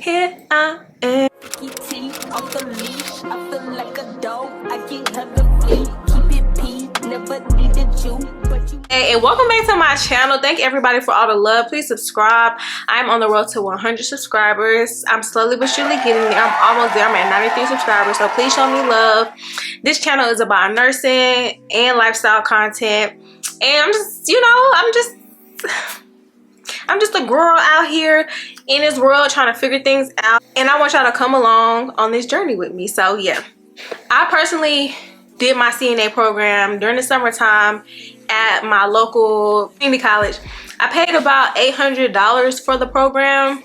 here I am. Off the leash, I feel like a dog. I get her the flea. Keep it pee, never needed you, but you. Hey, and welcome back to my channel. Thank everybody for all the love. Please subscribe. I'm on the road to 100 subscribers. I'm slowly but surely getting there. I'm almost there. I'm at 93 subscribers, so please show me love. This channel is about nursing and lifestyle content, and I'm just a girl out here in this world trying to figure things out, and I want y'all to come along on this journey with me. So yeah, I personally did my CNA program during the summertime at my local community college. I paid about $800 for the program.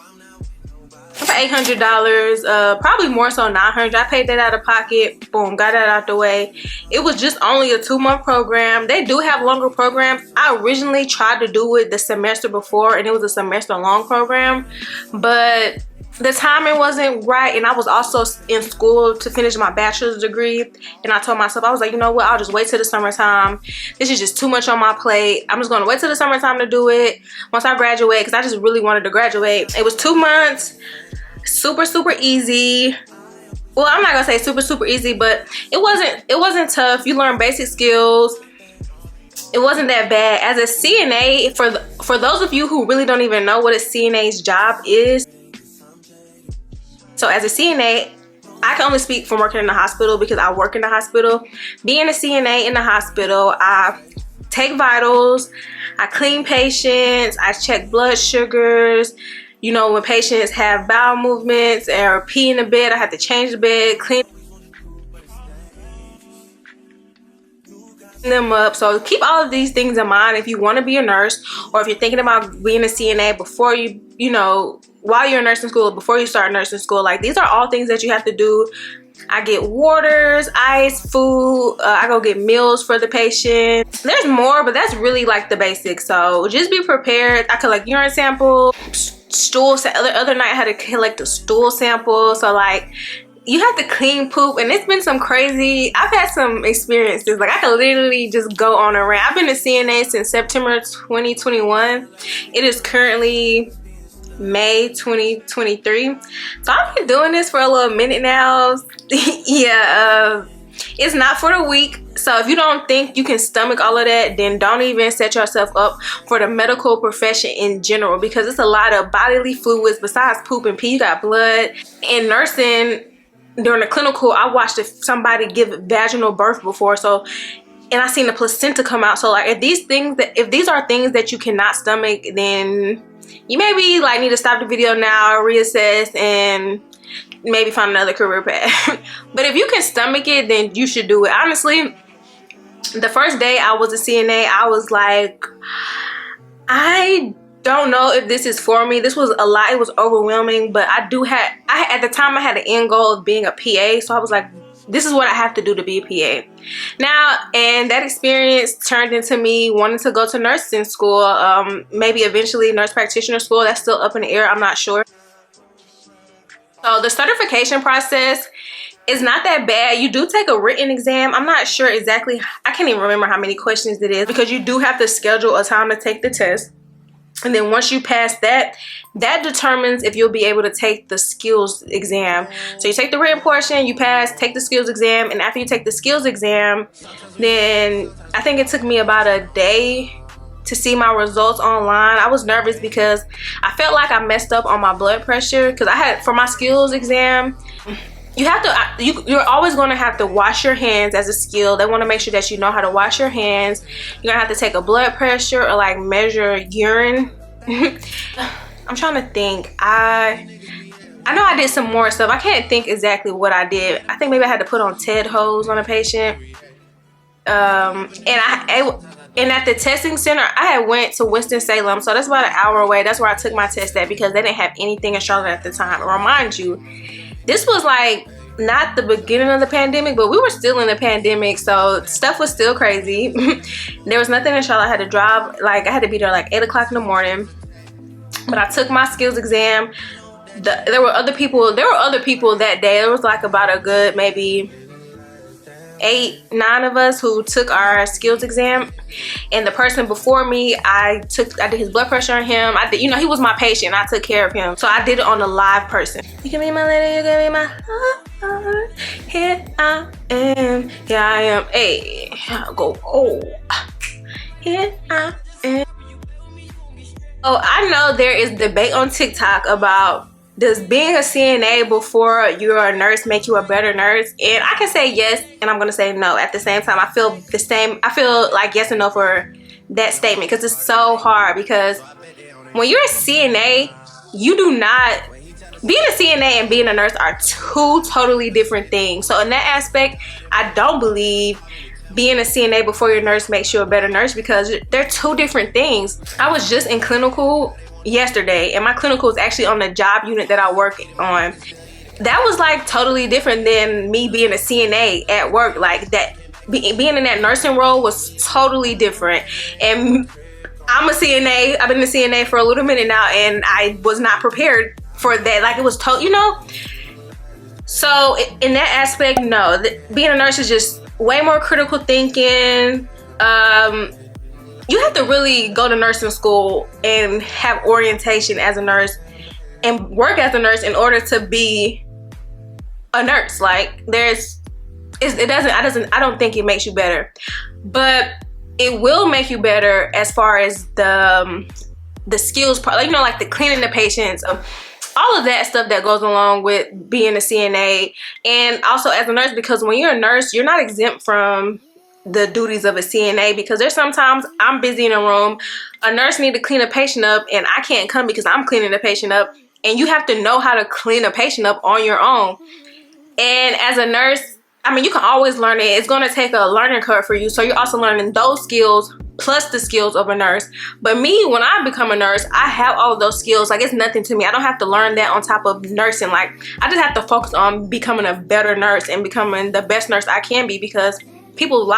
$800, probably more so $900. I paid that out of pocket. Boom, got that out the way. It was just only a 2-month program. They do have longer programs. I originally tried to do it the semester before, and it was a semester long program, but the timing wasn't right, and I was also in school to finish my bachelor's degree, and I told myself, I was like, you know what, I'll just wait till the summertime. This is just too much on my plate. I'm just going to wait till the summertime to do it once I graduate, because I just really wanted to graduate. It was 2 months, super easy. Well, I'm not gonna say super easy, but it wasn't tough. You learn basic skills. It wasn't that bad. As a CNA, for those of you who really don't even know what a CNA's job is, so as a CNA, I can only speak from working in the hospital because I work in the hospital. Being a CNA in the hospital, I take vitals, I clean patients, I check blood sugars. You know, when patients have bowel movements or pee in the bed, I have to change the bed, clean them up. So keep all of these things in mind if you want to be a nurse, or if you're thinking about being a CNA before you know, while you're in nursing school, before you start nursing school. Like, these are all things that you have to do. I get waters, ice, food, I go get meals for the patient. There's more, but that's really like the basics. So just be prepared. I collect urine sample, stool. The other night I had to collect a stool sample. So like, you have to clean poop, and it's been some crazy. I've had some experiences. Like, I could literally just go on a rant. I've been a CNA since September 2021. It is currently May 2023, so I've been doing this for a little minute now. Yeah, it's not for the weak. So if you don't think you can stomach all of that, then don't even set yourself up for the medical profession in general, because it's a lot of bodily fluids besides poop and pee. You got blood. In nursing, during the clinical, I watched somebody give vaginal birth before, so, and I seen the placenta come out. So like, if these are things that you cannot stomach, then you maybe like need to stop the video now, reassess, and maybe find another career path. But if you can stomach it, then you should do it. Honestly, the first day I was a CNA, I was like, I don't know if this is for me. This was a lot. It was overwhelming, but at the time I had an end goal of being a PA, so I was like, this is what I have to do to be a PA now. And that experience turned into me wanting to go to nursing school, maybe eventually nurse practitioner school. That's still up in the air. I'm not sure. So the certification process is not that bad. You do take a written exam. I'm not sure exactly. I can't even remember how many questions it is, because you do have to schedule a time to take the test. And then once you pass that, that determines if you'll be able to take the skills exam. So you take the written portion, you pass, take the skills exam, and after you take the skills exam, then I think it took me about a day to see my results online. I was nervous because I felt like I messed up on my blood pressure, because I had, for my skills exam, you have to, you're always going to have to wash your hands as a skill. They want to make sure that you know how to wash your hands. You're going to have to take a blood pressure or like measure urine. I'm trying to think. I know I did some more stuff. I can't think exactly what I did. I think maybe I had to put on TED hose on a patient. And at the testing center, I had went to Winston-Salem, so that's about an hour away. That's where I took my test at, because they didn't have anything in Charlotte at the time. And remind you, this was like not the beginning of the pandemic, but we were still in the pandemic, so stuff was still crazy. There was nothing in Charlotte. I had to drive, like I had to be there like 8 o'clock in the morning. But I took my skills exam. There were other people that day. There was like about a good maybe 8, 9 of us who took our skills exam, and the person before me, I did his blood pressure on him. I did, you know, he was my patient. I took care of him, so I did it on a live person. You can be my lady, you can be my heart. Here I am, here I am. Hey, go. Oh, here I am. Oh, I know there is debate on TikTok about, does being a CNA before you're a nurse make you a better nurse? And I can say yes, and I'm gonna say no. At the same time, I feel the same. I feel like yes and no for that statement, because it's so hard. Because when you're a CNA, you do not, being a CNA and being a nurse are two totally different things. So in that aspect, I don't believe being a CNA before you're a nurse makes you a better nurse, because they're two different things. I was just in clinical yesterday, and my clinical is actually on the job unit that I work on. That was like totally different than me being a CNA at work. Like that, being in that nursing role was totally different. And I'm a CNA. I've been a CNA for a little minute now, and I was not prepared for that. Like it was you know. So in that aspect, no. Being a nurse is just way more critical thinking. You have to really go to nursing school and have orientation as a nurse and work as a nurse in order to be a nurse. Like I don't think it makes you better, but it will make you better as far as the skills part, like, you know, like the cleaning the patients, all of that stuff that goes along with being a CNA, and also as a nurse, because when you're a nurse, you're not exempt from the duties of a CNA, because there's sometimes I'm busy in a room, a nurse need to clean a patient up, and I can't come because I'm cleaning the patient up, and you have to know how to clean a patient up on your own. And as a nurse, I mean, you can always learn it. It's going to take a learning curve for you, so you're also learning those skills plus the skills of a nurse. But me, when I become a nurse, I have all of those skills. Like, it's nothing to me. I don't have to learn that on top of nursing. Like, I just have to focus on becoming a better nurse and becoming the best nurse I can be, because people's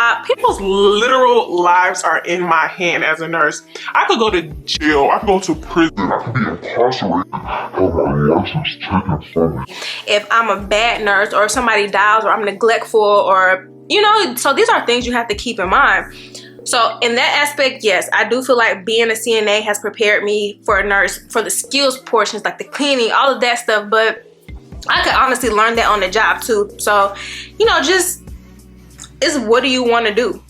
literal lives are in my hand as a nurse. I could go to jail, I could go to prison, I could be incarcerated, have my license taken from me if I'm a bad nurse, or if somebody dies, or I'm neglectful, or, you know. So these are things you have to keep in mind. So in that aspect, yes, I do feel like being a CNA has prepared me for a nurse, for the skills portions, like the cleaning, all of that stuff. But I could honestly learn that on the job too. So, you know, just, is what do you want to do?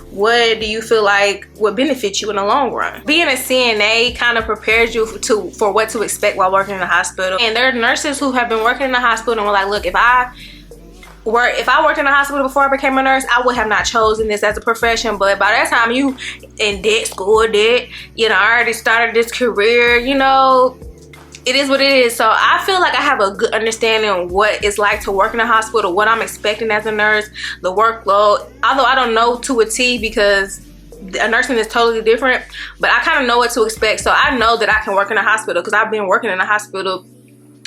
What do you feel like would benefit you in the long run? Being a CNA kind of prepares you for what to expect while working in the hospital. And there are nurses who have been working in the hospital and were like, look, if I worked in the hospital before I became a nurse, I would have not chosen this as a profession. But by that time, you in school, you know, I already started this career, you know, it is what it is. So I feel like I have a good understanding of what it's like to work in a hospital, what I'm expecting as a nurse, the workload. Although I don't know to a T, because a nursing is totally different, but I kind of know what to expect. So I know that I can work in a hospital because I've been working in a hospital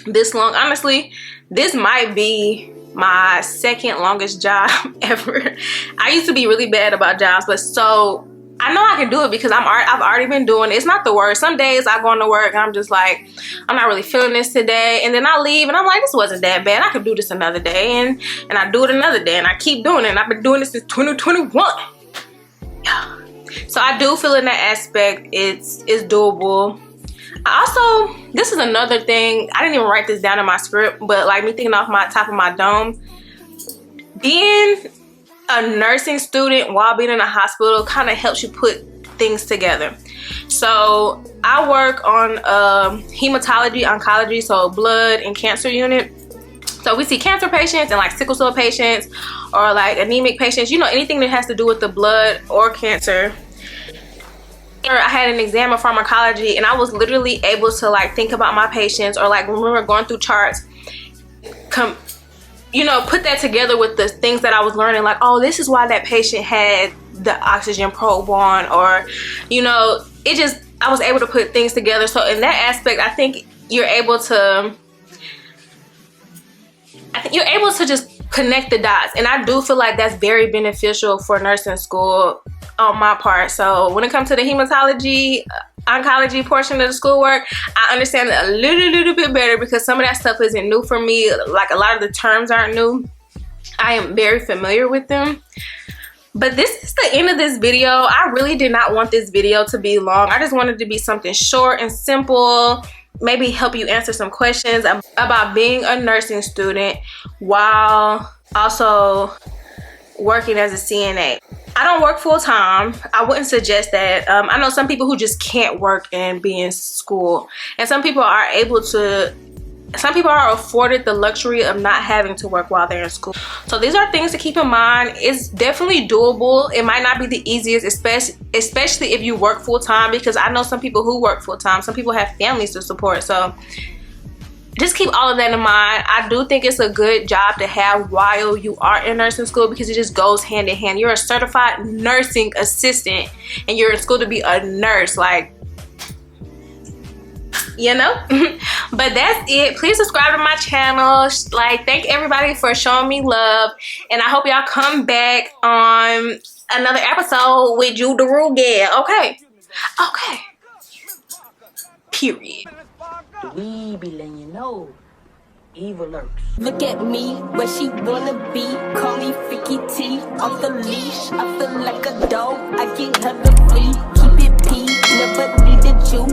this long. Honestly, this might be my second longest job ever. I used to be really bad about jobs, but so I know I can do it because I've already been doing it. It's not the worst. Some days I go into work and I'm just like, I'm not really feeling this today, and then I leave and I'm like, this wasn't that bad. I could do this another day, and I do it another day, and I keep doing it. And I've been doing this since 2021. Yeah. So I do feel in that aspect it's doable. I also, this is another thing, I didn't even write this down in my script, but like me thinking off my top of my dome, being a nursing student while being in a hospital kind of helps you put things together. So I work on hematology, oncology, so blood and cancer unit. So we see cancer patients and like sickle cell patients, or like anemic patients, you know, anything that has to do with the blood or cancer. I had an exam of pharmacology, and I was literally able to like think about my patients, or like remember going through charts, you know, put that together with the things that I was learning, like, oh, this is why that patient had the oxygen probe on, or, you know, it just, I was able to put things together. So in that aspect, I think you're able to just connect the dots, and I do feel like that's very beneficial for nursing school on my part. So when it comes to the hematology, oncology portion of the schoolwork, I understand it a little bit better, because some of that stuff isn't new for me. Like, a lot of the terms aren't new. I am very familiar with them. But this is the end of this video. I really did not want this video to be long. I just wanted to be something short and simple, maybe help you answer some questions about being a nursing student while also working as a CNA. I don't work full-time. I wouldn't suggest that. I know some people who just can't work and be in school, and some people are afforded the luxury of not having to work while they're in school. So these are things to keep in mind. It's definitely doable. It might not be the easiest, especially if you work full-time, because I know some people who work full-time. Some people have families to support. So just keep all of that in mind. I do think it's a good job to have while you are in nursing school, because it just goes hand in hand. You're a certified nursing assistant and you're in school to be a nurse, like, you know. But that's it. Please subscribe to my channel. Like, thank everybody for showing me love, and I hope y'all come back on another episode with you, the Rule Gal. Okay, period. We be letting you know, evil lurks. Look at me, where she wanna be. Call me Freaky T. Off the leash, I feel like a dog. I get her the flea. Keep it pee, never needed you.